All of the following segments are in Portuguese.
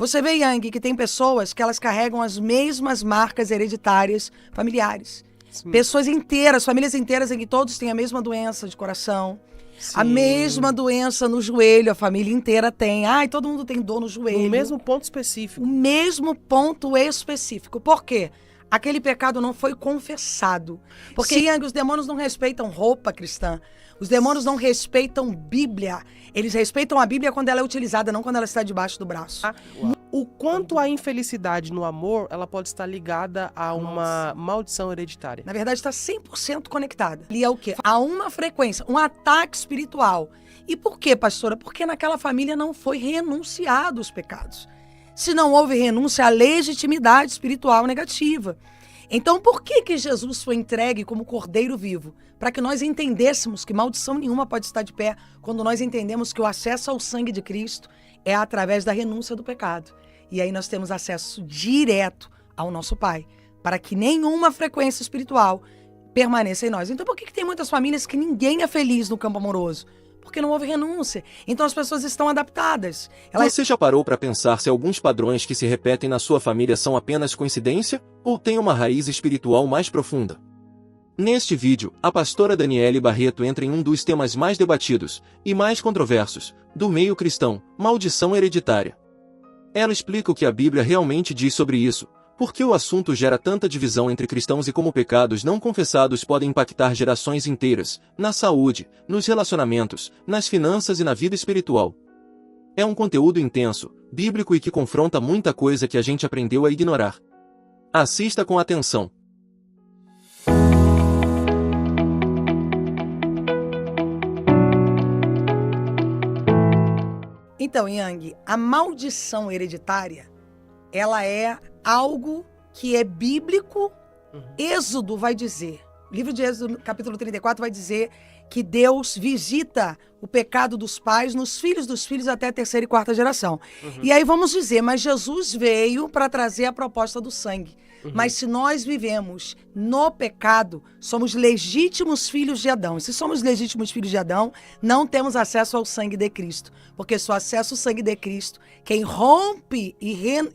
Você vê, Yang, que tem pessoas que elas carregam as mesmas marcas hereditárias familiares. Sim. Pessoas inteiras, famílias inteiras em que todos têm a mesma doença de coração, a Sim. mesma doença no joelho, a família inteira tem. Ai, todo mundo tem dor no joelho. No mesmo ponto específico. O mesmo ponto específico. Por quê? Aquele pecado não foi confessado. Porque, Yang, os demônios não respeitam roupa cristã. Os demônios não respeitam Bíblia. Eles respeitam a Bíblia quando ela é utilizada, não quando ela está debaixo do braço. O quanto a infelicidade no amor, ela pode estar ligada a uma maldição hereditária. Na verdade, está 100% conectada. Ali é o quê? Há uma frequência, um ataque espiritual. E por quê, pastora? Porque naquela família não foi renunciado os pecados. Se não houve renúncia à legitimidade espiritual negativa. Então, por que Jesus foi entregue como cordeiro vivo? Para que nós entendêssemos que maldição nenhuma pode estar de pé quando nós entendemos que o acesso ao sangue de Cristo é através da renúncia do pecado. E aí nós temos acesso direto ao nosso Pai, para que nenhuma frequência espiritual permaneça em nós. Então, por que tem muitas famílias que ninguém é feliz no campo amoroso? Porque não houve renúncia. Então as pessoas estão adaptadas. Você já parou para pensar se alguns padrões que se repetem na sua família são apenas coincidência ou têm uma raiz espiritual mais profunda? Neste vídeo, a pastora Daniele Barreto entra em um dos temas mais debatidos e mais controversos do meio cristão, maldição hereditária. Ela explica o que a Bíblia realmente diz sobre isso, por que o assunto gera tanta divisão entre cristãos e como pecados não confessados podem impactar gerações inteiras, na saúde, nos relacionamentos, nas finanças e na vida espiritual. É um conteúdo intenso, bíblico e que confronta muita coisa que a gente aprendeu a ignorar. Assista com atenção. Então, Yang, a maldição hereditária, ela é algo que é bíblico. Êxodo vai dizer, livro de Êxodo, capítulo 34, vai dizer que Deus visita o pecado dos pais nos filhos dos filhos até a terceira e quarta geração. E aí vamos dizer, mas Jesus veio para trazer a proposta do sangue. Mas se nós vivemos no pecado, somos legítimos filhos de Adão. E se somos legítimos filhos de Adão, não temos acesso ao sangue de Cristo. Porque só acessa o sangue de Cristo quem rompe e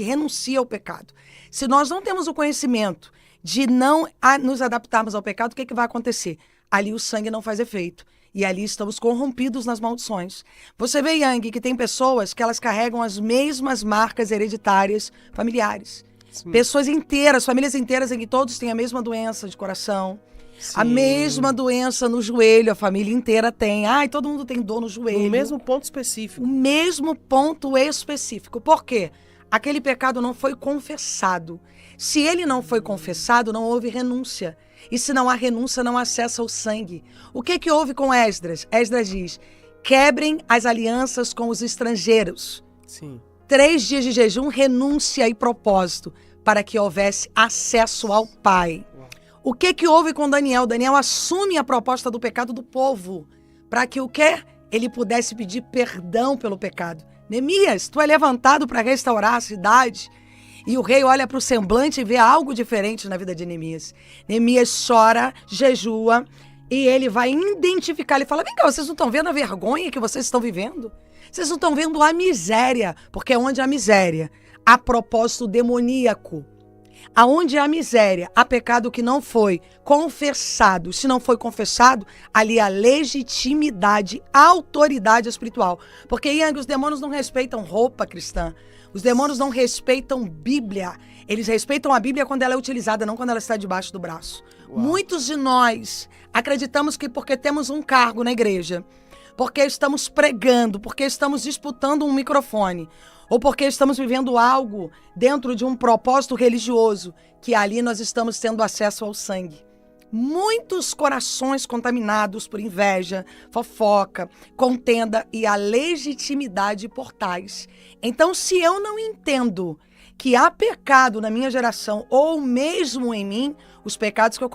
renuncia ao pecado. Se nós não temos o conhecimento de não nos adaptarmos ao pecado, o que vai acontecer? Ali o sangue não faz efeito. E ali estamos corrompidos nas maldições. Você vê, Yang, que tem pessoas que elas carregam as mesmas marcas hereditárias familiares. Sim. Pessoas inteiras, famílias inteiras em que todos têm a mesma doença de coração. Sim. A mesma doença no joelho, a família inteira tem. Ai, todo mundo tem dor no joelho. No mesmo ponto específico. O mesmo ponto específico. Por quê? Aquele pecado não foi confessado. Se ele não foi confessado, não houve renúncia. E se não há renúncia, não há acesso ao sangue. O que houve com Esdras? Esdras diz, quebrem as alianças com os estrangeiros. Sim. 3 dias de jejum, renúncia e propósito, para que houvesse acesso ao Pai. O que houve com Daniel? Daniel assume a proposta do pecado do povo, para que o quê? Ele pudesse pedir perdão pelo pecado. Neemias, tu é levantado para restaurar a cidade. E o rei olha para o semblante e vê algo diferente na vida de Neemias. Neemias chora, jejua, e ele vai identificar, ele fala, vem cá, vocês não estão vendo a vergonha que vocês estão vivendo? Vocês não estão vendo a miséria, porque é onde há miséria, há propósito demoníaco. Aonde há miséria, há pecado que não foi confessado. Se não foi confessado, ali há legitimidade, autoridade espiritual. Porque, Yang, os demônios não respeitam roupa cristã. Os demônios não respeitam Bíblia. Eles respeitam a Bíblia quando ela é utilizada, não quando ela está debaixo do braço. Uau. Muitos de nós acreditamos que porque temos um cargo na igreja, porque estamos pregando, porque estamos disputando um microfone, ou porque estamos vivendo algo dentro de um propósito religioso, que ali nós estamos tendo acesso ao sangue. Muitos corações contaminados por inveja, fofoca, contenda e a legitimidade por tais. Então, se eu não entendo que há pecado na minha geração ou mesmo em mim, os pecados que eu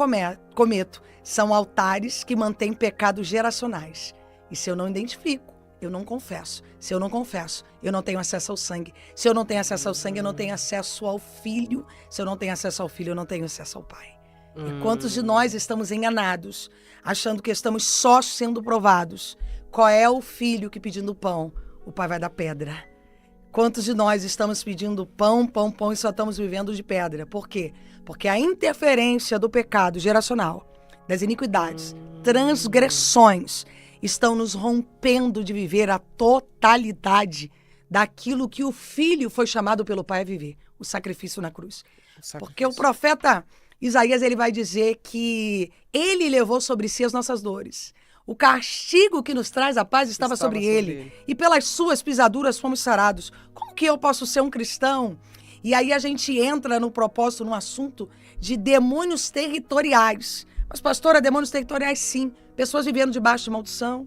cometo são altares que mantêm pecados geracionais. E se eu não identifico, eu não confesso. Se eu não confesso, eu não tenho acesso ao sangue. Se eu não tenho acesso ao sangue, eu não tenho acesso ao Filho. Se eu não tenho acesso ao Filho, eu não tenho acesso ao Pai. E quantos de nós estamos enganados, achando que estamos só sendo provados? Qual é o filho que pedindo pão, o pai vai dar pedra? Quantos de nós estamos pedindo pão, pão, pão e só estamos vivendo de pedra? Por quê? Porque a interferência do pecado geracional, das iniquidades, transgressões, estão nos rompendo de viver a totalidade daquilo que o Filho foi chamado pelo Pai a viver, o sacrifício na cruz. Porque o profeta Isaías ele vai dizer que ele levou sobre si as nossas dores. O castigo que nos traz a paz estava sobre ele. E pelas suas pisaduras fomos sarados. Como que eu posso ser um cristão? E aí a gente entra no propósito, no assunto de demônios territoriais. Mas, pastora, demônios territoriais sim. Pessoas vivendo debaixo de maldição,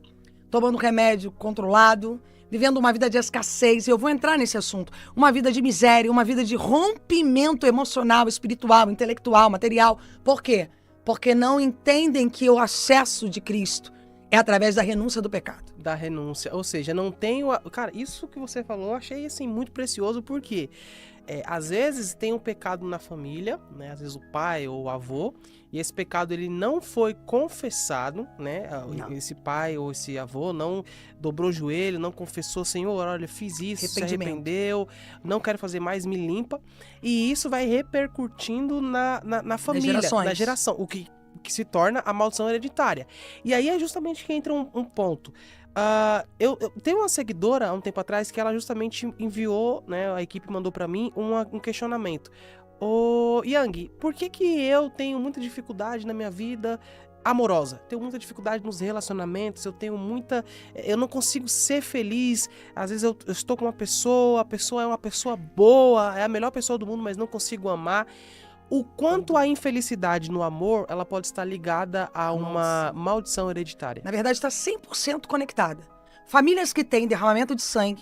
tomando remédio controlado, vivendo uma vida de escassez. E eu vou entrar nesse assunto. Uma vida de miséria, uma vida de rompimento emocional, espiritual, intelectual, material. Por quê? Porque não entendem que o acesso de Cristo é através da renúncia do pecado. Da renúncia. Ou seja, não tem... Cara, isso que você falou, eu achei assim, muito precioso, porque às vezes tem um pecado na família, né? Às vezes o pai ou o avô, e esse pecado ele não foi confessado, né? Não. Esse pai ou esse avô não dobrou o joelho, não confessou, Senhor, olha, fiz isso, se arrependeu, não quero fazer mais, me limpa. E isso vai repercutindo na família, na geração, o que se torna a maldição hereditária. E aí é justamente que entra um ponto. Eu tenho uma seguidora há um tempo atrás que ela justamente enviou, né, a equipe mandou pra mim um questionamento. Ô Yang, por que eu tenho muita dificuldade na minha vida amorosa? Tenho muita dificuldade nos relacionamentos, eu não consigo ser feliz. Às vezes eu estou com uma pessoa, a pessoa é uma pessoa boa, é a melhor pessoa do mundo, mas não consigo amar. O quanto a infelicidade no amor, ela pode estar ligada a uma maldição hereditária? Na verdade, está 100% conectada. Famílias que têm derramamento de sangue.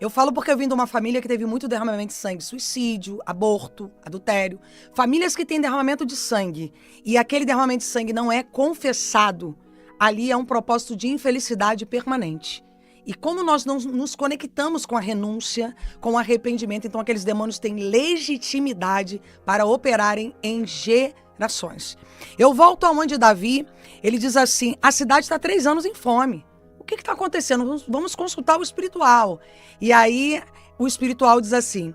Eu falo porque eu vim de uma família que teve muito derramamento de sangue. Suicídio, aborto, adultério. Famílias que têm derramamento de sangue e aquele derramamento de sangue não é confessado, ali é um propósito de infelicidade permanente. E como nós não nos conectamos com a renúncia, com o arrependimento, então aqueles demônios têm legitimidade para operarem em gerações. Eu volto aonde Davi, ele diz assim, a cidade está 3 anos em fome. O que está acontecendo? Vamos consultar o espiritual. E aí o espiritual diz assim,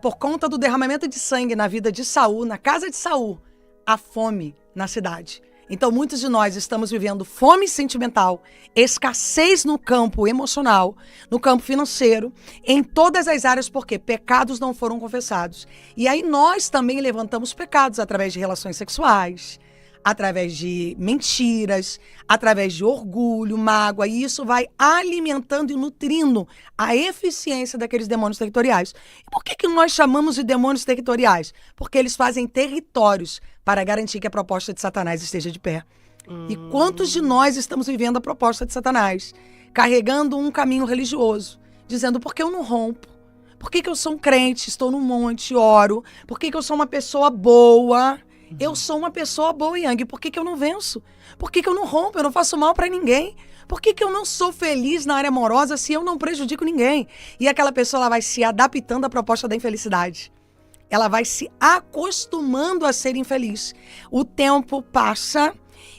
por conta do derramamento de sangue na vida de Saul, na casa de Saul, há fome na cidade. Então, muitos de nós estamos vivendo fome sentimental, escassez no campo emocional, no campo financeiro, em todas as áreas, porque pecados não foram confessados. E aí nós também levantamos pecados através de relações sexuais, através de mentiras, através de orgulho, mágoa, e isso vai alimentando e nutrindo a eficiência daqueles demônios territoriais. E por que nós chamamos de demônios territoriais? Porque eles fazem territórios para garantir que a proposta de Satanás esteja de pé. E quantos de nós estamos vivendo a proposta de Satanás? Carregando um caminho religioso, dizendo, por que eu não rompo? Por que eu sou um crente, estou no monte, oro? Por que eu sou uma pessoa boa? Eu sou uma pessoa boa, Yang. Por que eu não venço? Por que eu não rompo? Eu não faço mal para ninguém. Por que eu não sou feliz na área amorosa se eu não prejudico ninguém? E aquela pessoa ela vai se adaptando à proposta da infelicidade. Ela vai se acostumando a ser infeliz. O tempo passa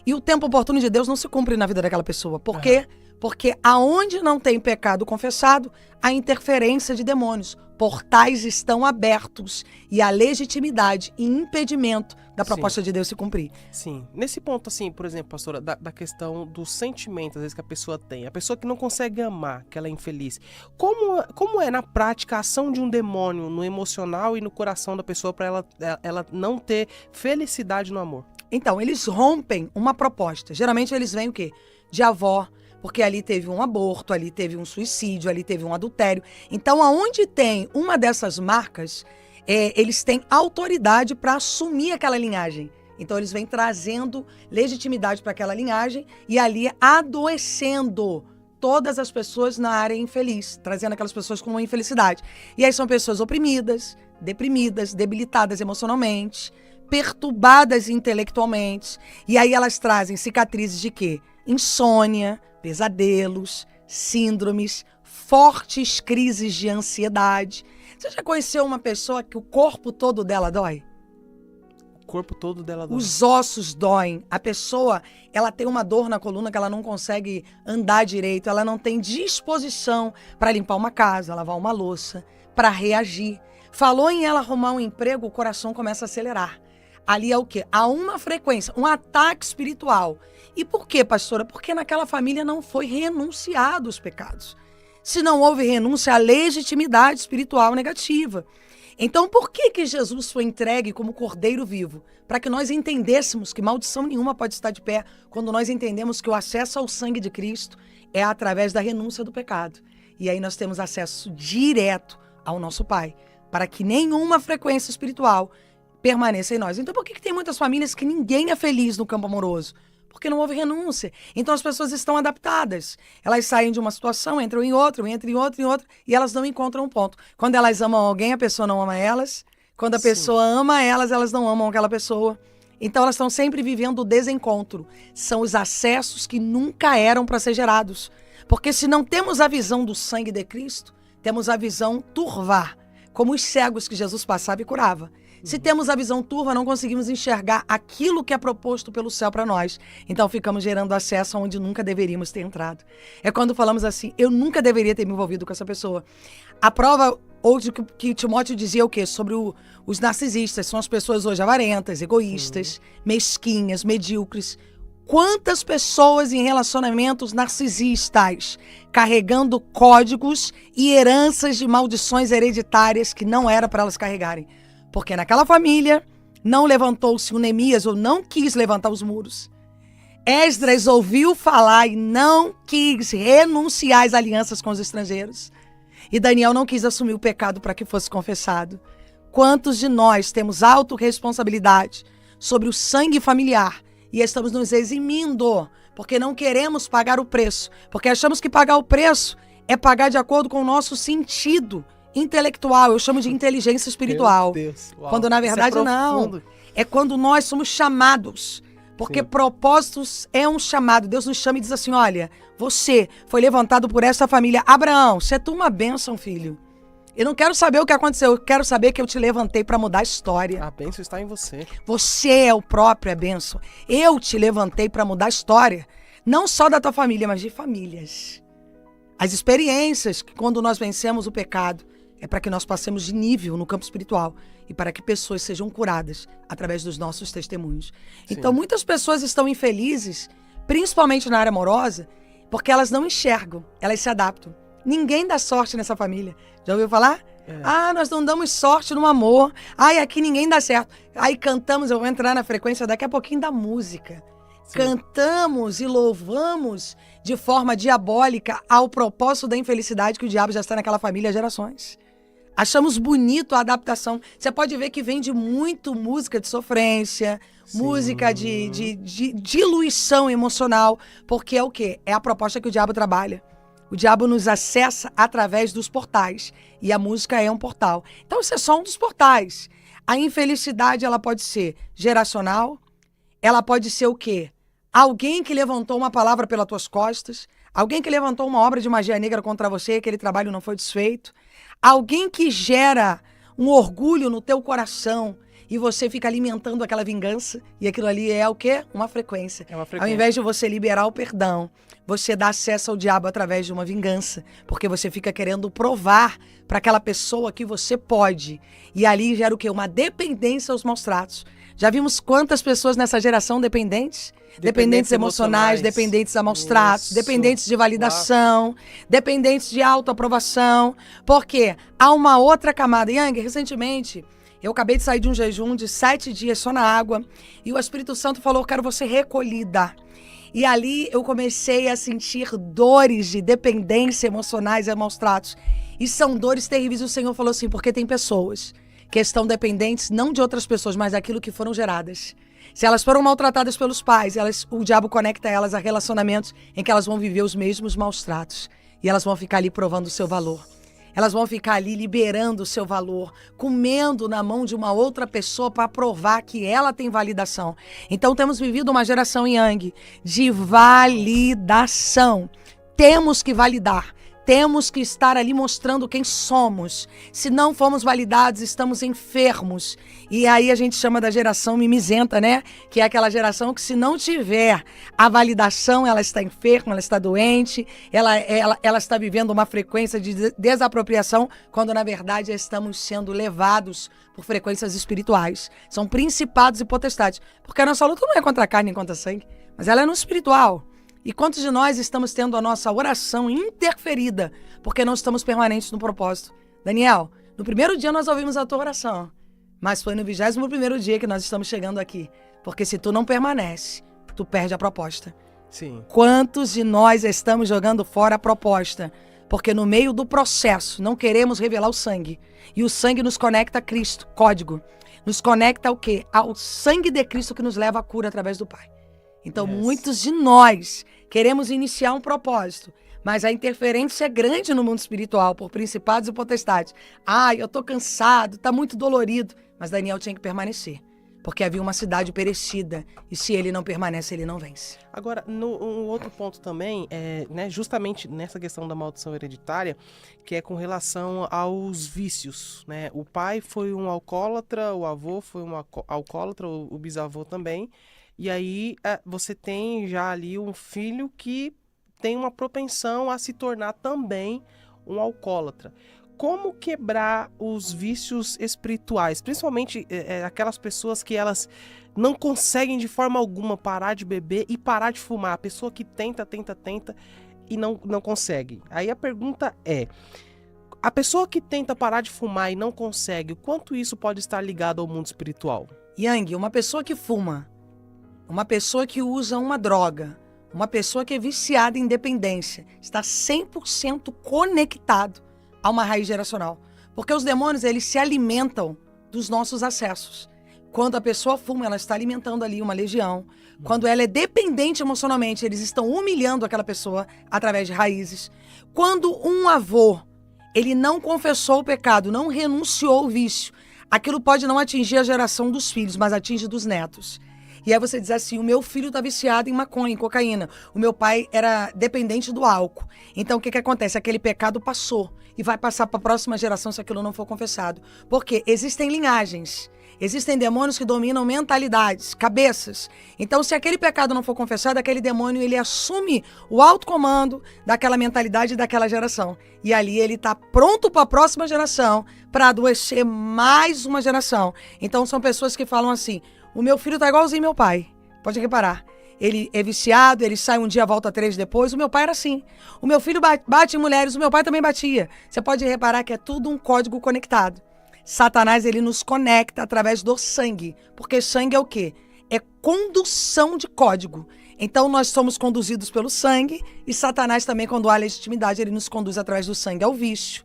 e o tempo oportuno de Deus não se cumpre na vida daquela pessoa. Por quê? Porque aonde não tem pecado confessado, há interferência de demônios. Portais estão abertos e a legitimidade e impedimento da proposta de Deus se cumprir. Sim. Nesse ponto, assim, por exemplo, pastora, da questão do sentimento, às vezes, que a pessoa tem. A pessoa que não consegue amar, que ela é infeliz. Como é, na prática, a ação de um demônio no emocional e no coração da pessoa para ela não ter felicidade no amor? Então, eles rompem uma proposta. Geralmente, eles vêm o quê? De avó, porque ali teve um aborto, ali teve um suicídio, ali teve um adultério. Então, aonde tem uma dessas marcas, eles têm autoridade para assumir aquela linhagem. Então, eles vêm trazendo legitimidade para aquela linhagem e ali adoecendo todas as pessoas na área infeliz, trazendo aquelas pessoas com uma infelicidade. E aí são pessoas oprimidas, deprimidas, debilitadas emocionalmente, perturbadas intelectualmente. E aí elas trazem cicatrizes de quê? Insônia, pesadelos, síndromes, fortes crises de ansiedade. Você já conheceu uma pessoa que o corpo todo dela dói? corpo todo dela dói. Os ossos doem. A pessoa, ela tem uma dor na coluna que ela não consegue andar direito, ela não tem disposição para limpar uma casa, lavar uma louça, para reagir. Falou em ela arrumar um emprego, o coração começa a acelerar. Ali é o quê? Há uma frequência, um ataque espiritual. E por quê, pastora? Porque naquela família não foi renunciado os pecados. Se não houve renúncia à legitimidade espiritual negativa. Então, por que Jesus foi entregue como cordeiro vivo? Para que nós entendêssemos que maldição nenhuma pode estar de pé quando nós entendemos que o acesso ao sangue de Cristo é através da renúncia do pecado. E aí nós temos acesso direto ao nosso Pai, para que nenhuma frequência espiritual permaneça em nós. Então, por que tem muitas famílias que ninguém é feliz no campo amoroso? Porque não houve renúncia. Então as pessoas estão adaptadas. Elas saem de uma situação, entram em outra, e elas não encontram um ponto. Quando elas amam alguém, a pessoa não ama elas. Quando a pessoa ama elas, elas não amam aquela pessoa. Então elas estão sempre vivendo o desencontro. São os acessos que nunca eram para ser gerados. Porque se não temos a visão do sangue de Cristo, temos a visão turvar, como os cegos que Jesus passava e curava. Se temos a visão turva, não conseguimos enxergar aquilo que é proposto pelo céu para nós. Então ficamos gerando acesso onde nunca deveríamos ter entrado. É quando falamos assim, eu nunca deveria ter me envolvido com essa pessoa. A prova hoje que Timóteo dizia o quê? Sobre os narcisistas. São as pessoas hoje avarentas, egoístas, mesquinhas, medíocres. Quantas pessoas em relacionamentos narcisistas carregando códigos e heranças de maldições hereditárias que não era para elas carregarem. Porque naquela família não levantou-se o Neemias ou não quis levantar os muros. Esdras ouviu falar e não quis renunciar às alianças com os estrangeiros. E Daniel não quis assumir o pecado para que fosse confessado. Quantos de nós temos autorresponsabilidade sobre o sangue familiar e estamos nos eximindo porque não queremos pagar o preço? Porque achamos que pagar o preço é pagar de acordo com o nosso sentido intelectual, eu chamo de inteligência espiritual. Meu Deus, uau. Quando na verdade não. É quando nós somos chamados. Porque Sim. Propósitos é um chamado. Deus nos chama e diz assim, olha, você foi levantado por essa família. Abraão, você é tu uma bênção, filho. Eu não quero saber o que aconteceu, eu quero saber que eu te levantei para mudar a história. A bênção está em você. Você é o próprio a bênção. Eu te levantei para mudar a história, não só da tua família, mas de famílias. As experiências que quando nós vencemos o pecado, é para que nós passemos de nível no campo espiritual e para que pessoas sejam curadas através dos nossos testemunhos. Sim. Então, muitas pessoas estão infelizes, principalmente na área amorosa, porque elas não enxergam, elas se adaptam. Ninguém dá sorte nessa família. Já ouviu falar? Nós não damos sorte no amor. Aqui ninguém dá certo. Aí cantamos, eu vou entrar na frequência daqui a pouquinho da música. Sim. Cantamos e louvamos de forma diabólica ao propósito da infelicidade que o diabo já está naquela família há gerações. Achamos bonito a adaptação. Você pode ver que vem de muito música de sofrência, Sim. música de diluição emocional, porque é o quê? É a proposta que o diabo trabalha. O diabo nos acessa através dos portais, e a música é um portal. Então isso é só um dos portais. A infelicidade, ela pode ser geracional, ela pode ser o quê? Alguém que levantou uma palavra pelas tuas costas, alguém que levantou uma obra de magia negra contra você, aquele trabalho não foi desfeito, alguém que gera um orgulho no teu coração e você fica alimentando aquela vingança, e aquilo ali é o quê? Uma frequência. É uma frequência. Ao invés de você liberar o perdão, você dá acesso ao diabo através de uma vingança, porque você fica querendo provar para aquela pessoa que você pode. E ali gera o quê? Uma dependência aos maus tratos. Já vimos quantas pessoas nessa geração dependentes? Dependentes emocionais, dependentes a maus tratos, dependentes de validação, dependentes de autoaprovação. Por quê? Há uma outra camada. Yang, recentemente, eu acabei de sair de um jejum de 7 dias só na água, e o Espírito Santo falou, eu quero você recolhida. E ali eu comecei a sentir dores de dependência emocionais e a maus tratos. E são dores terríveis. E o Senhor falou assim, porque tem pessoas que estão dependentes não de outras pessoas, mas daquilo que foram geradas. Se elas foram maltratadas pelos pais, o diabo conecta elas a relacionamentos em que elas vão viver os mesmos maus tratos. E elas vão ficar ali provando o seu valor. Elas vão ficar ali liberando o seu valor, comendo na mão de uma outra pessoa para provar que ela tem validação. Então temos vivido uma geração Yang de validação. Temos que validar. Temos que estar ali mostrando quem somos. Se não formos validados, estamos enfermos. E aí a gente chama da geração mimizenta, né? Que é aquela geração que, se não tiver a validação, ela está enferma, ela está doente, ela está vivendo uma frequência de desapropriação, quando na verdade estamos sendo levados por frequências espirituais. São principados e potestades. Porque a nossa luta não é contra a carne nem contra a sangue, mas ela é no espiritual. E quantos de nós estamos tendo a nossa oração interferida porque não estamos permanentes no propósito? Daniel, no primeiro dia nós ouvimos a tua oração, mas foi no 21º dia que nós estamos chegando aqui. Porque se tu não permanece, tu perde a proposta. Sim. Quantos de nós estamos jogando fora a proposta? Porque no meio do processo não queremos revelar o sangue. E o sangue nos conecta a Cristo, código. Nos conecta ao quê? Ao sangue de Cristo que nos leva à cura através do Pai. Então, muitos de nós queremos iniciar um propósito, mas a interferência é grande no mundo espiritual, por principados e potestades. Eu tô cansado, tá muito dolorido. Mas Daniel tinha que permanecer, porque havia uma cidade perecida, e se ele não permanece, ele não vence. Agora, um outro ponto também, né, justamente nessa questão da maldição hereditária, que é com relação aos vícios, né? O pai foi um alcoólatra, o avô foi um alcoólatra, o bisavô também. E aí você tem já ali um filho que tem uma propensão a se tornar também um alcoólatra. Como quebrar os vícios espirituais? Principalmente aquelas pessoas que elas não conseguem de forma alguma parar de beber e parar de fumar. A pessoa que tenta e não consegue. Aí a pergunta é: a pessoa que tenta parar de fumar e não consegue, o quanto isso pode estar ligado ao mundo espiritual? Yang, uma pessoa que fuma, uma pessoa que usa uma droga, uma pessoa que é viciada em dependência, está 100% conectado a uma raiz geracional. Porque os demônios, eles se alimentam dos nossos acessos. Quando a pessoa fuma, ela está alimentando ali uma legião. Quando ela é dependente emocionalmente, eles estão humilhando aquela pessoa através de raízes. Quando um avô, ele não confessou o pecado, não renunciou ao vício, aquilo pode não atingir a geração dos filhos, mas atinge dos netos. E aí você diz assim: o meu filho está viciado em maconha, em cocaína. O meu pai era dependente do álcool. Então o que acontece? Aquele pecado passou e vai passar para a próxima geração se aquilo não for confessado. Porque existem linhagens. Existem demônios que dominam mentalidades, cabeças. Então, se aquele pecado não for confessado, aquele demônio, ele assume o autocomando daquela mentalidade daquela geração. E ali ele está pronto para a próxima geração, para adoecer mais uma geração. Então, são pessoas que falam assim: o meu filho tá igualzinho meu pai. Pode reparar. Ele é viciado, ele sai um dia, volta 3 depois. O meu pai era assim. O meu filho bate em mulheres, o meu pai também batia. Você pode reparar que é tudo um código conectado. Satanás, ele nos conecta através do sangue. Porque sangue é o quê? É condução de código. Então, nós somos conduzidos pelo sangue, e Satanás também, quando há legitimidade, ele nos conduz através do sangue ao vício,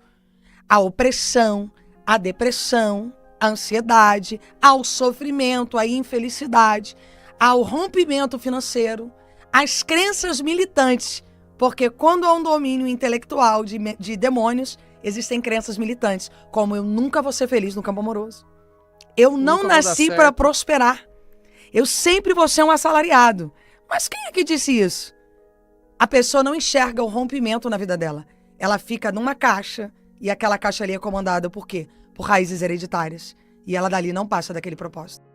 à opressão, à depressão, à ansiedade, ao sofrimento, à infelicidade, ao rompimento financeiro, às crenças militantes. Porque quando há um domínio intelectual de demônios, existem crenças militantes, como: eu nunca vou ser feliz no campo amoroso. Eu não nasci para prosperar. Eu sempre vou ser um assalariado. Mas quem é que disse isso? A pessoa não enxerga o rompimento na vida dela. Ela fica numa caixa, e aquela caixa ali é comandada por quê? Por raízes hereditárias. E ela dali não passa daquele propósito.